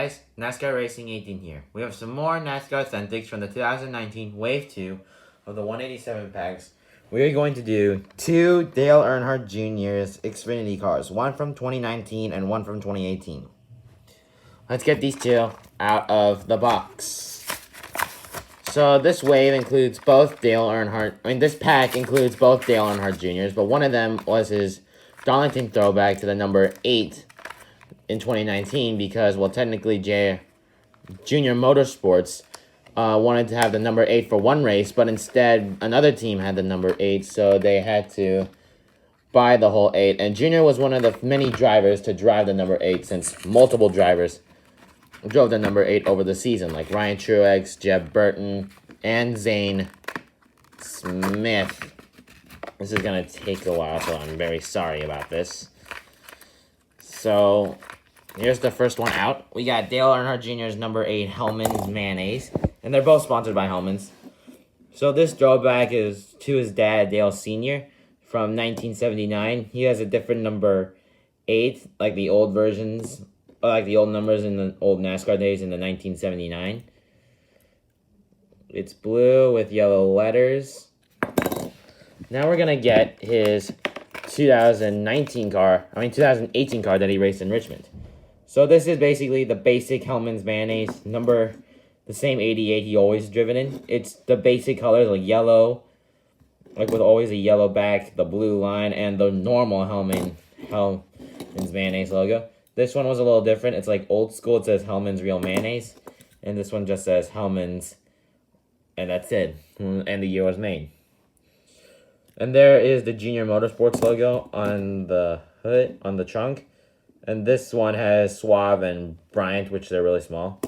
guys, NASCAR Racing 18 here. We have some more NASCAR Authentics from the 2019 Wave 2 of the 187 packs. We are going to do 2 Dale Earnhardt Jr.'s Xfinity cars, one from 2019 and one from 2018. Let's get these two out of the box. So this wave includes both Dale Earnhardt, this pack includes both Dale Earnhardt Jr.'s, but one of them was his Darlington throwback to the number 8 in 2019 because, well, technically Junior Motorsports wanted to have the number 8 for one race, but instead another team had the number 8, so they had to buy the whole 8. And Junior was one of the many drivers to drive the number 8 since multiple drivers drove the number 8 over the season, like Ryan Truex, Jeb Burton, and Zane Smith. This is going to take a while, so I'm very sorry about this. So here's the first one out. We got Dale Earnhardt Jr.'s number 8 Hellmann's Mayonnaise. And they're both sponsored by Hellmann's. So this throwback is to his dad, Dale Sr. from 1979. He has a different number 8, like the old versions, or like the old numbers in the old NASCAR days in the 1979. It's blue with yellow letters. Now we're going to get his 2018 car that he raced in Richmond. So this is basically the basic Hellmann's Mayonnaise, the same 88 he always driven in. It's the basic colors, like yellow, like with always a yellow back, the blue line, and the normal Hellmann's Mayonnaise logo. This one was a little different. It's like old school. It says Hellmann's Real Mayonnaise. And this one just says Hellmann's, and that's it. And the year was made. And there is the Junior Motorsports logo on the hood, on the trunk. And this one has Suave and Bryant, which they're really small.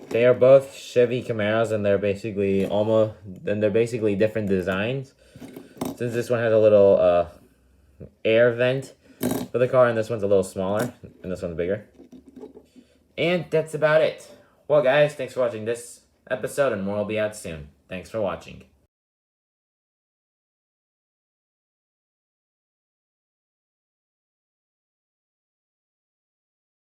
They are both Chevy Camaros, and they're basically different designs. Since this one has a little air vent for the car, and this one's a little smaller, and this one's bigger. And that's about it. Well, guys, thanks for watching this episode, and more will be out soon. Thanks for watching.